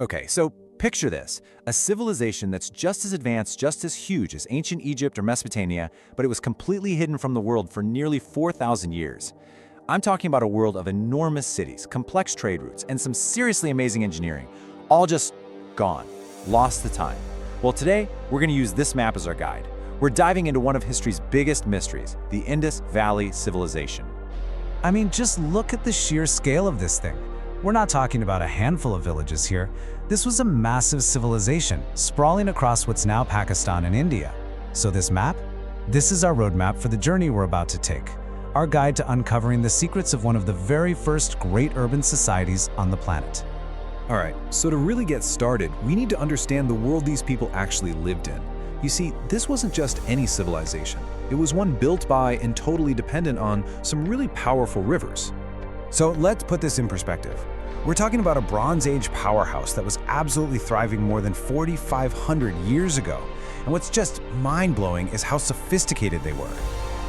Okay, so picture this, a civilization that's just as advanced, just as huge as ancient Egypt or Mesopotamia, but it was completely hidden from the world for nearly 4,000 years. I'm talking about a world of enormous cities, complex trade routes, and some seriously amazing engineering, all just gone, lost to time. Well, today, we're going to use this map as our guide. We're diving into one of history's biggest mysteries, the Indus Valley Civilization. I mean, just look at the sheer scale of this thing. We're not talking about a handful of villages here. This was a massive civilization, sprawling across what's now Pakistan and India. So this map? This is our roadmap for the journey we're about to take. Our guide to uncovering the secrets of one of the very first great urban societies on the planet. All right, so to really get started, we need to understand the world these people actually lived in. You see, this wasn't just any civilization. It was one built by and totally dependent on some really powerful rivers. So let's put this in perspective. We're talking about a Bronze Age powerhouse that was absolutely thriving more than 4,500 years ago. And what's just mind-blowing is how sophisticated they were.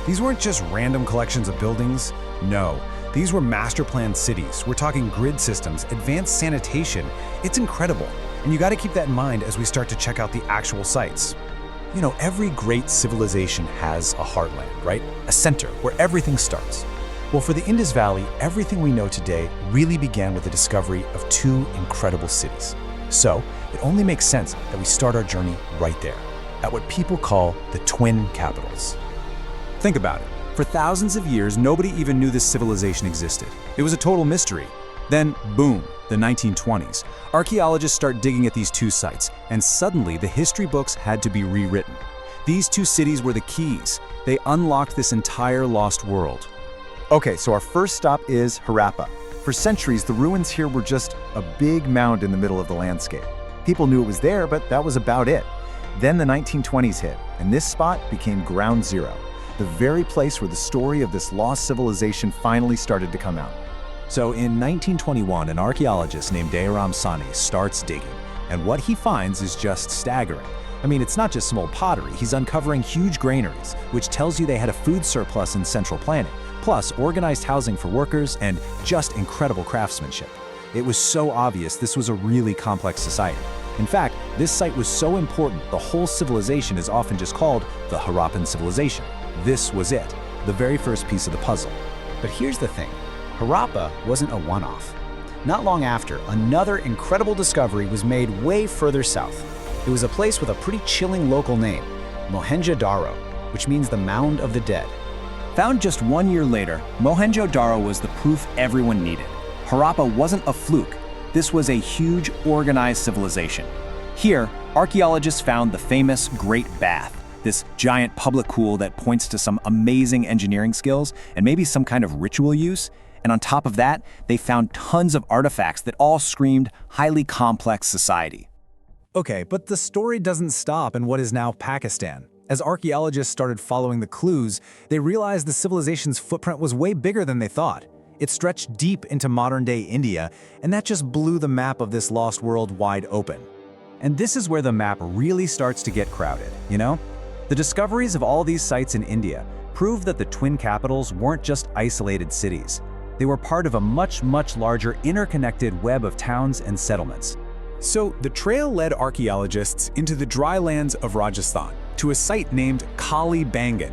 These weren't just random collections of buildings. No, these were master-planned cities. We're talking grid systems, advanced sanitation. It's incredible. And you got to keep that in mind as we start to check out the actual sites. You know, every great civilization has a heartland, right? A center where everything starts. Well, for the Indus Valley, everything we know today really began with the discovery of two incredible cities. So, it only makes sense that we start our journey right there, at what people call the twin capitals. Think about it. For thousands of years, nobody even knew this civilization existed. It was a total mystery. Then, boom, the 1920s. Archaeologists start digging at these two sites, and suddenly the history books had to be rewritten. These two cities were the keys. They unlocked this entire lost world. Okay, so our first stop is Harappa. For centuries, the ruins here were just a big mound in the middle of the landscape. People knew it was there, but that was about it. Then the 1920s hit, and this spot became ground zero, the very place where the story of this lost civilization finally started to come out. So in 1921, an archaeologist named Dayaram Sahni starts digging, and what he finds is just staggering. I mean, it's not just some old pottery. He's uncovering huge granaries, which tells you they had a food surplus in central planning, plus organized housing for workers and just incredible craftsmanship. It was so obvious this was a really complex society. In fact, this site was so important, the whole civilization is often just called the Harappan civilization. This was it, the very first piece of the puzzle. But here's the thing, Harappa wasn't a one-off. Not long after, another incredible discovery was made way further south. It was a place with a pretty chilling local name, Mohenjo-daro, which means the Mound of the Dead. Found just 1 year later, Mohenjo-daro was the proof everyone needed. Harappa wasn't a fluke. This was a huge, organized civilization. Here, archaeologists found the famous Great Bath, this giant public pool that points to some amazing engineering skills and maybe some kind of ritual use. And on top of that, they found tons of artifacts that all screamed highly complex society. Okay, but the story doesn't stop in what is now Pakistan. As archaeologists started following the clues, they realized the civilization's footprint was way bigger than they thought. It stretched deep into modern-day India, and that just blew the map of this lost world wide open. And this is where the map really starts to get crowded, you know? The discoveries of all these sites in India prove that the twin capitals weren't just isolated cities. They were part of a much, much larger interconnected web of towns and settlements. So the trail led archaeologists into the dry lands of Rajasthan, to a site named Kalibagan.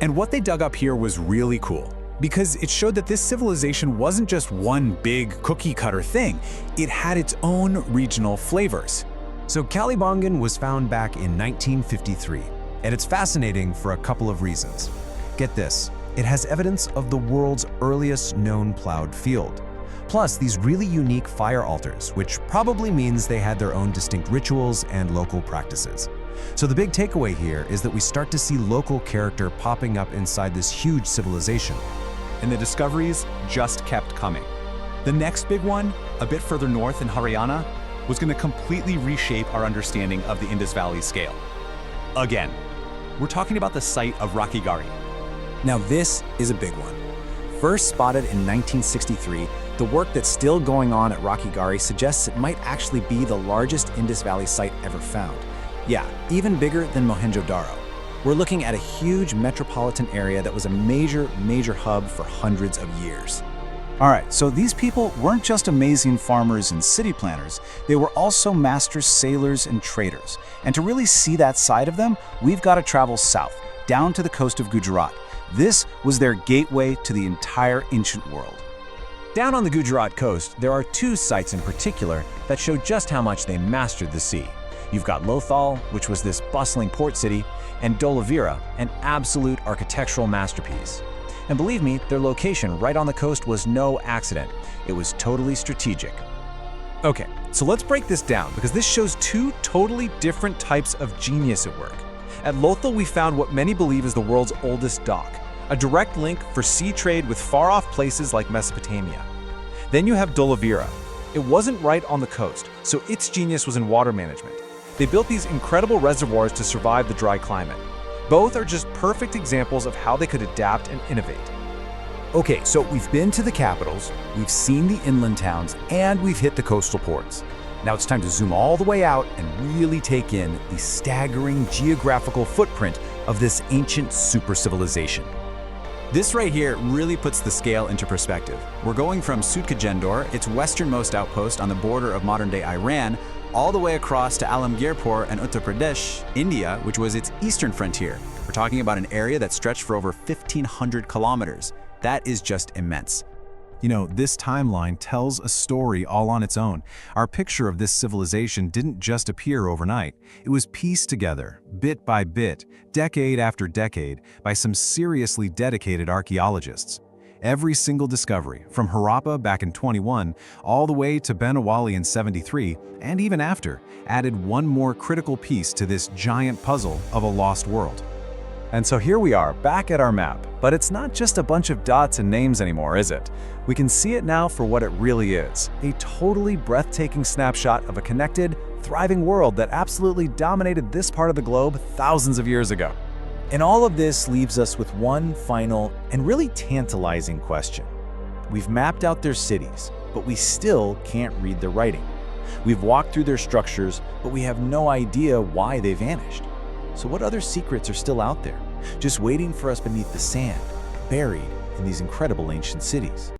And what they dug up here was really cool, because it showed that this civilization wasn't just one big cookie-cutter thing. It had its own regional flavors. So Kalibagan was found back in 1953, and it's fascinating for a couple of reasons. Get this, it has evidence of the world's earliest known plowed field. Plus these really unique fire altars, which probably means they had their own distinct rituals and local practices. So the big takeaway here is that we start to see local character popping up inside this huge civilization. And the discoveries just kept coming. The next big one, a bit further north in Harayana, was going to completely reshape our understanding of the Indus Valley scale. Again, we're talking about the site of Rakhigarhi. Now this is a big one. First spotted in 1963, the work that's still going on at Rakhigarhi suggests it might actually be the largest Indus Valley site ever found. Yeah, even bigger than Mohenjo-daro. We're looking at a huge metropolitan area that was a major hub for hundreds of years. All right, so these people weren't just amazing farmers and city planners, they were also master sailors and traders. And to really see that side of them, we've got to travel south, down to the coast of Gujarat. This was their gateway to the entire ancient world. Down on the Gujarat coast, there are two sites in particular that show just how much they mastered the sea. You've got Lothal, which was this bustling port city, and Dholavira, an absolute architectural masterpiece. And believe me, their location right on the coast was no accident. It was totally strategic. Okay, so let's break this down because this shows two totally different types of genius at work. At Lothal, we found what many believe is the world's oldest dock, a direct link for sea trade with far-off places like Mesopotamia. Then you have Dholavira. It wasn't right on the coast, so its genius was in water management. They built these incredible reservoirs to survive the dry climate. Both are just perfect examples of how they could adapt and innovate. Okay, so we've been to the capitals, we've seen the inland towns, and we've hit the coastal ports. Now it's time to zoom all the way out and really take in the staggering geographical footprint of this ancient super civilization. This right here really puts the scale into perspective. We're going from Sudkajendor, its westernmost outpost on the border of modern-day Iran, all the way across to Alamgirpur and Uttar Pradesh, India, which was its eastern frontier. We're talking about an area that stretched for over 1,500 kilometers. That is just immense. You know, this timeline tells a story all on its own. Our picture of this civilization didn't just appear overnight. It was pieced together, bit by bit, decade after decade, by some seriously dedicated archaeologists. Every single discovery, from Harappa back in 21, all the way to Benawali in 73, and even after, added one more critical piece to this giant puzzle of a lost world. And so here we are, back at our map. But it's not just a bunch of dots and names anymore, is it? We can see it now for what it really is. A totally breathtaking snapshot of a connected, thriving world that absolutely dominated this part of the globe thousands of years ago. And all of this leaves us with one final and really tantalizing question. We've mapped out their cities, but we still can't read their writing. We've walked through their structures, but we have no idea why they vanished. So what other secrets are still out there, just waiting for us beneath the sand, buried in these incredible ancient cities?